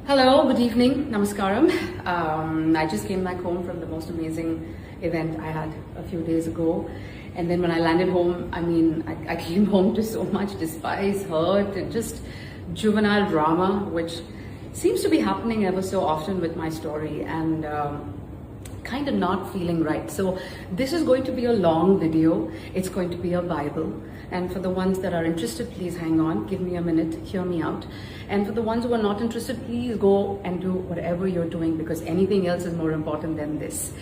Hello, good evening, namaskaram. I just came back home from the most amazing event I had a few days ago. And then when I landed home, I came home to so much despise, hurt, and just juvenile drama, which seems to be happening ever so often with my story, and kind of not feeling right. So this is going to be a long video. It's going to be a Bible. And for the ones that are interested, please hang on, give me a minute, hear me out. And for the ones who are not interested, please go and do whatever you're doing, because anything else is more important than this.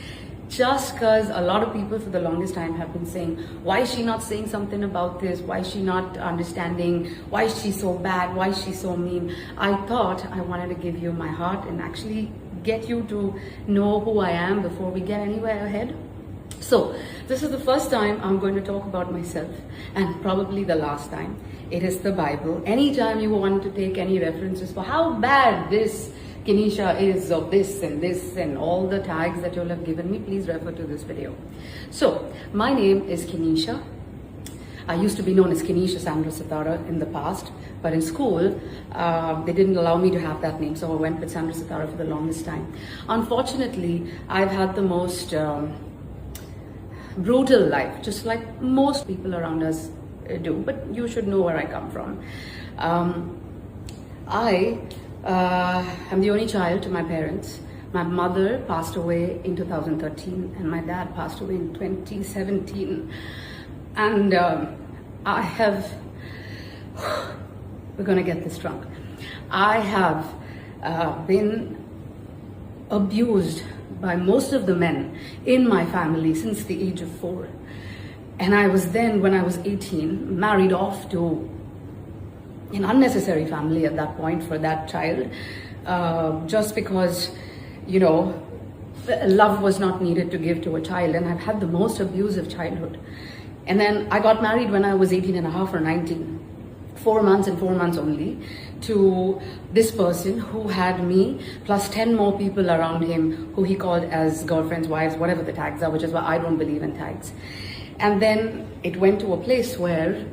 Just because a lot of people for the longest time have been saying, why is she not saying something about this? Why is she not understanding? Why is she so bad? Why is she so mean? I thought I wanted to give you my heart and actually get you to know who I am before we get anywhere ahead. So this is the first time I'm going to talk about myself, and probably the last time. It is the Bible. Anytime you want to take any references for how bad this Kenisha is of this and all the tags that you'll have given me, please refer to this video. So my name is Kenisha. I used to be known as Kenisha Sandra Sitara in the past, but in school they didn't allow me to have that name, so I went with Sandra Sitara for the longest time. Unfortunately, I've had the most brutal life, just like most people around us do, but you should know where I come from. I am the only child to my parents. My mother passed away in 2013 and my dad passed away in 2017. And I have, we're gonna get this drunk. I have been abused by most of the men in my family since the age of 4. And I was then, when I was 18, married off to an unnecessary family at that point for that child, just because, you know, love was not needed to give to a child. And I've had the most abusive childhood. And then I got married when I was 18 and a half or 19. 4 months and 4 months only, to this person who had me plus 10 more people around him who he called as girlfriends, wives, whatever the tags are, which is why I don't believe in tags. And then it went to a place where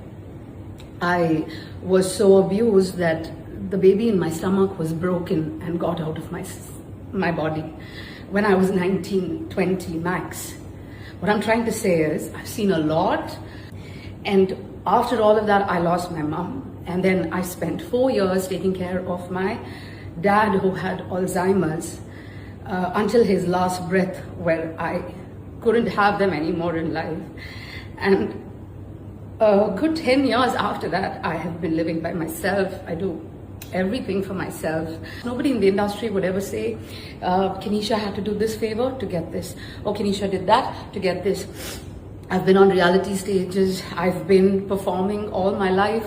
I was so abused that the baby in my stomach was broken and got out of my body when I was 19, 20 max. What I'm trying to say is I've seen a lot, and after all of that, I lost my mom. And then I spent 4 years taking care of my dad who had Alzheimer's until his last breath, where I couldn't have them anymore in life. And a good 10 years after that, I have been living by myself. I do everything for myself. Nobody in the industry would ever say, Kenisha had to do this favor to get this, or Kenisha did that to get this. I've been on reality stages. I've been performing all my life.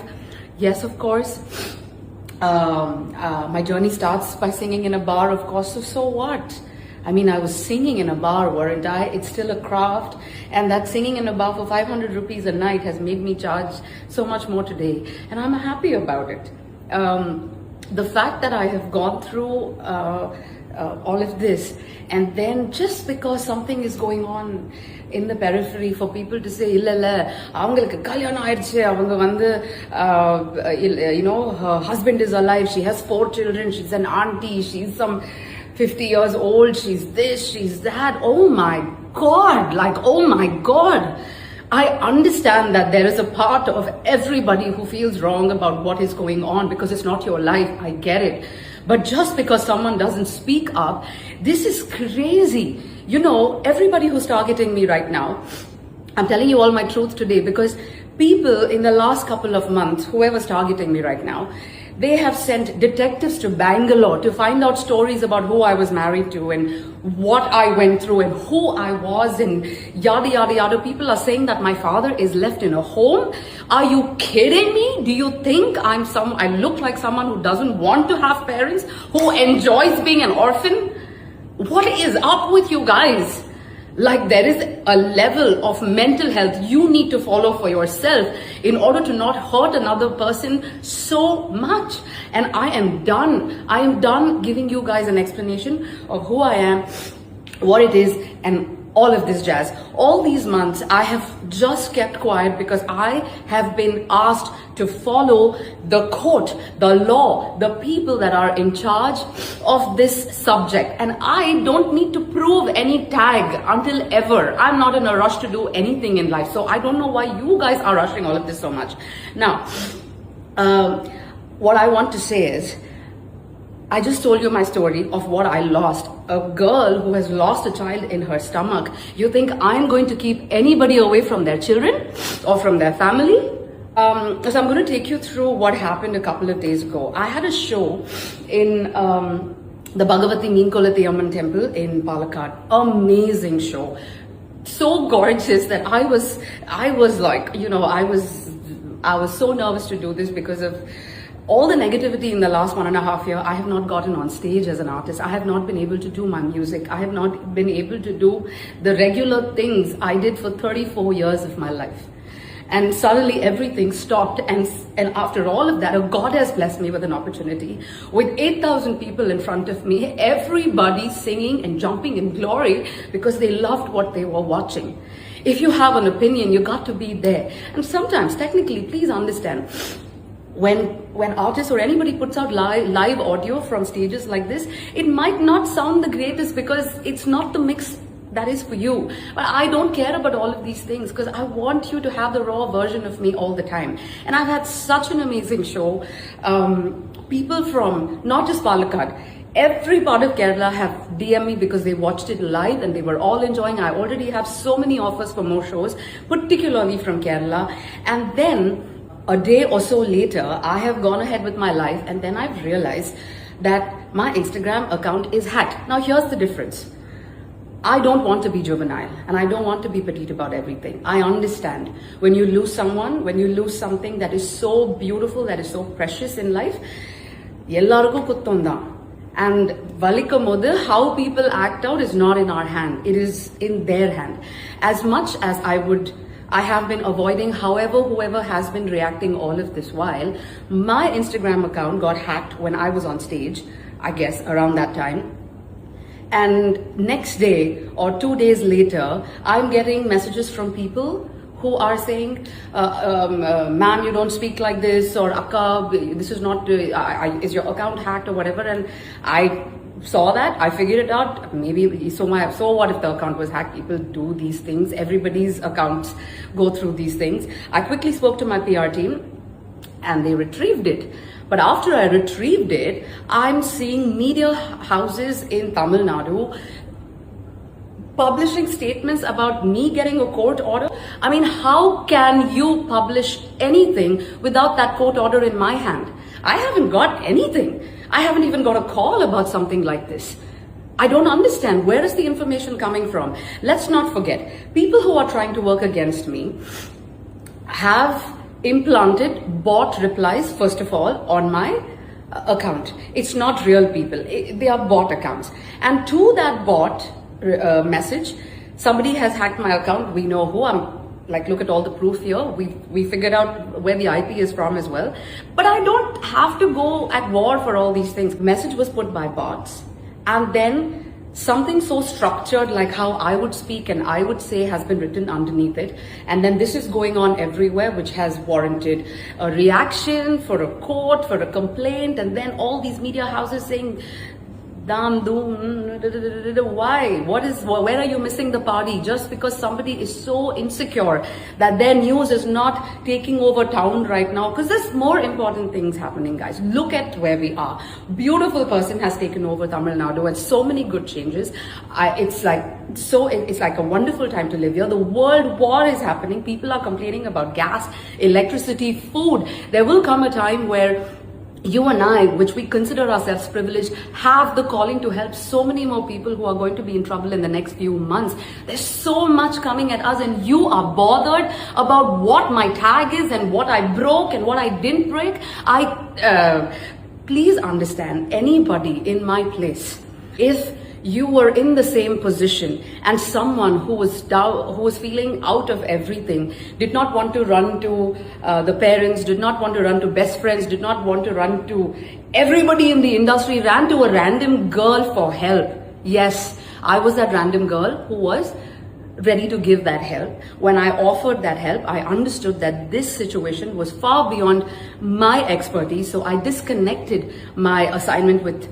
Yes, of course. My journey starts by singing in a bar, of course. So what? I mean, I was singing in a bar, weren't I? It's still a craft. And that singing in a bar for 500 rupees a night has made me charge so much more today. And I'm happy about it. The fact that I have gone through all of this, and then just because something is going on in the periphery, for people to say avangalukku kalyanam aiduchu, avanga vandu you know, her husband is alive, she has 4 children, she's an auntie, she's some 50 years old, she's this, she's that. Oh my god, like, oh my god. I understand that there is a part of everybody who feels wrong about what is going on because it's not your life. I get it. But just because someone doesn't speak up, this is crazy. You know, everybody who's targeting me right now, I'm telling you all my truth today, because people in the last couple of months, whoever's targeting me right now, they have sent detectives to Bangalore to find out stories about who I was married to and what I went through and who I was and yada yada yada. People are saying that my father is left in a home. Are you kidding me? Do you think I look like someone who doesn't want to have parents, who enjoys being an orphan? What is up with you guys? Like, there is a level of mental health you need to follow for yourself in order to not hurt another person so much. And I am done. I am done giving you guys an explanation of who I am, what it is, and all of this jazz. All these months, I have just kept quiet because I have been asked to follow the court, the law, the people that are in charge of this subject. And I don't need to prove any tag until ever. I'm not in a rush to do anything in life. So I don't know why you guys are rushing all of this so much. Now, what I want to say is, I just told you my story of what I lost. A girl who has lost a child in her stomach. You think I'm going to keep anybody away from their children or from their family? So I'm going to take you through what happened a couple of days ago. I had a show in the Bhagavati Meenkolati Amman temple in Palakkad. Amazing show. So gorgeous that I was like, you know, I was so nervous to do this because of all the negativity in the last 1.5 years. I have not gotten on stage as an artist. I have not been able to do my music. I have not been able to do the regular things I did for 34 years of my life. And suddenly everything stopped, and after all of that, God has blessed me with an opportunity. With 8,000 people in front of me, everybody singing and jumping in glory because they loved what they were watching. If you have an opinion, you got to be there. And sometimes, technically, please understand, when artists or anybody puts out live audio from stages like this, it might not sound the greatest because it's not the mix that is for you. But I don't care about all of these things because I want you to have the raw version of me all the time. And I've had such an amazing show. People from not just Palakkad, every part of Kerala have DM'd me because they watched it live and they were all enjoying. I already have so many offers for more shows, particularly from Kerala. And then a day or so later, I have gone ahead with my life, and then I've realized that my Instagram account is hacked. Now here's the difference. I don't want to be juvenile and I don't want to be petite about everything. I understand when you lose someone, when you lose something that is so beautiful, that is so precious in life, ellarukku kuttum dhaan. And valikamodu, how people act out is not in our hand. It is in their hand. As much as I have been avoiding whoever has been reacting all of this while, my Instagram account got hacked when I was on stage, I guess around that time. And next day or 2 days later, I'm getting messages from people who are saying, ma'am, you don't speak like this, or akka, this is not, is your account hacked or whatever. And I saw that, I figured it out. Maybe, so what if the account was hacked? People do these things. Everybody's accounts go through these things. I quickly spoke to my PR team and they retrieved it. But after I retrieved it, I'm seeing media houses in Tamil Nadu publishing statements about me getting a court order. I mean, how can you publish anything without that court order in my hand? I haven't got anything. I haven't even got a call about something like this. I don't understand. Where is the information coming from? Let's not forget, people who are trying to work against me have implanted bot replies, first of all, on my account. It's not real people. They are bot accounts. And to that bot message, somebody has hacked my account. We know who. I'm like, look at all the proof here. We figured out where the IP is from as well. But I don't have to go at war for all these things. Message was put by bots. And then something so structured like how I would speak and I would say has been written underneath it. And then this is going on everywhere, which has warranted a reaction for a court, for a complaint. And then all these media houses saying, why? Where are you missing the party? Just because somebody is so insecure that their news is not taking over town right now, because there's more important things happening, guys. Look at where we are. Beautiful person has taken over Tamil Nadu and so many good changes. It's like a wonderful time to live here. The world war is happening. People are complaining about gas, electricity, food. There will come a time where you and I, which we consider ourselves privileged, have the calling to help so many more people who are going to be in trouble in the next few months. There's so much coming at us and you are bothered about what my tag is and what I broke and what I didn't break. Please understand, anybody in my place, if you were in the same position and someone who was feeling out of everything, did not want to run to the parents, did not want to run to best friends, did not want to run to everybody in the industry, ran to a random girl for help. Yes, I was that random girl who was ready to give that help. When I offered that help, I understood that this situation was far beyond my expertise. So I disconnected my assignment with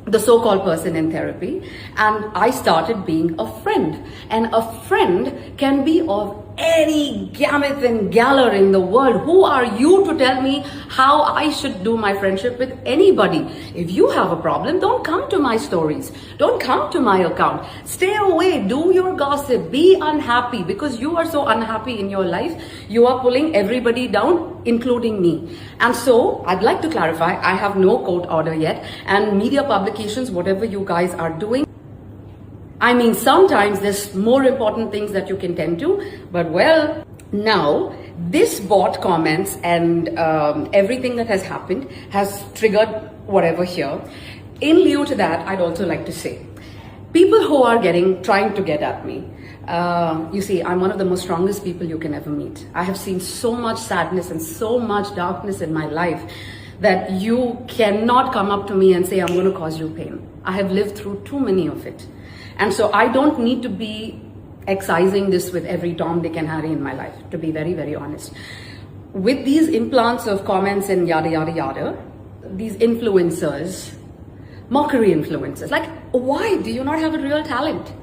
the so-called person in therapy, and I started being a friend. And a friend can be of any gamut and galler in the world. Who are you to tell me how I should do my friendship with anybody? If you have a problem, don't come to my stories. Don't come to my account. Stay away. Do your gossip. Be unhappy, because you are so unhappy in your life. You are pulling everybody down, including me. And so I'd like to clarify, I have no court order yet, and media publications, whatever you guys are doing, I mean, sometimes there's more important things that you can tend to, but well, now this bot comments and everything that has happened has triggered whatever here. In lieu to that, I'd also like to say, people who are trying to get at me, you see, I'm one of the most strongest people you can ever meet. I have seen so much sadness and so much darkness in my life that you cannot come up to me and say, I'm going to cause you pain. I have lived through too many of it. And so I don't need to be excising this with every Tom, Dick and Harry in my life, to be very, very honest. With these implants of comments and yada, yada, yada, these influencers, mockery influencers, like, why do you not have a real talent?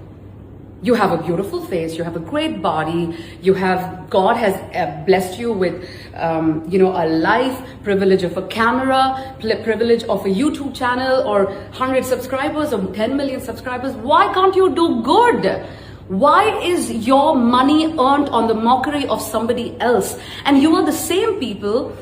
You have a beautiful face, you have a great body, God has blessed you with, a life, privilege of a camera, privilege of a YouTube channel, or 100 subscribers or 10 million subscribers. Why can't you do good? Why is your money earned on the mockery of somebody else? And you are the same people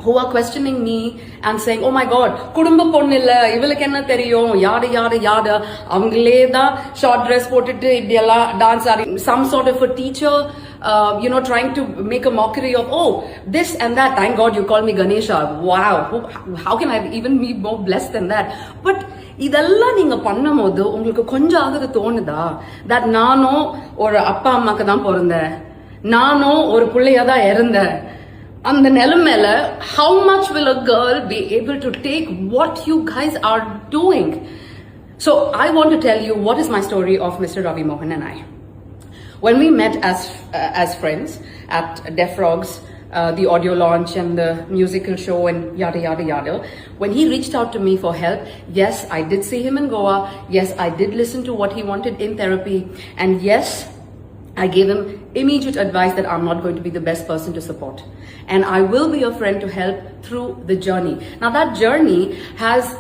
who are questioning me and saying, oh my God, kudumba ponnilla, ivalukku enna theriyum, yada yada yada, avangale da short dress potittu iddiyalla dance aadi, some sort of a teacher, trying to make a mockery of, oh, this and that. Thank God you call me Ganesha. Wow, how can I even be more blessed than that? But இதெல்லாம் நீங்க பண்ணும்போது உங்களுக்கு கொஞ்சம் ஆகுது தோணுதா, that நானும் ஒரு அப்பா அம்மாக்கு தான் பிறந்தேன், நானும் ஒரு புள்ளையா தான் இருந்தேன். அந்த நிலைமையில, how much will a girl be able to take what you guys are doing? So I want to tell you what is my story of Mr. Ravi Mohan and I. When we met as friends at Deaf Frogs, the audio launch and the musical show and yada yada yada, when he reached out to me for help, yes, I did see him in Goa, yes, I did listen to what he wanted in therapy, and yes, I gave him immediate advice that I'm not going to be the best person to support, and I will be a friend to help through the journey. Now that journey has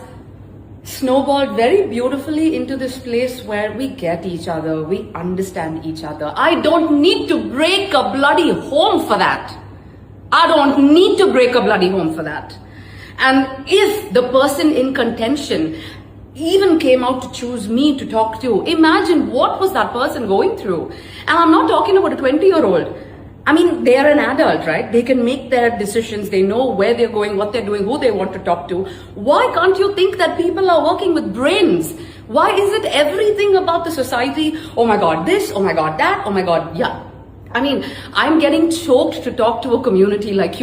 snowballed very beautifully into this place where we get each other, we understand each other. I don't need to break a bloody home for that. I don't need to break a bloody home for that. And if the person in contention even came out to choose me to talk to, imagine what was that person going through. And I'm not talking about a 20-year-old. I mean, they are an adult, right? They can make their decisions. They know where they're going, what they're doing, who they want to talk to. Why can't you think that people are working with brains? Why is it everything about the society? Oh my God, this, oh my God, that, oh my God, yeah. I mean, I'm getting choked to talk to a community like you.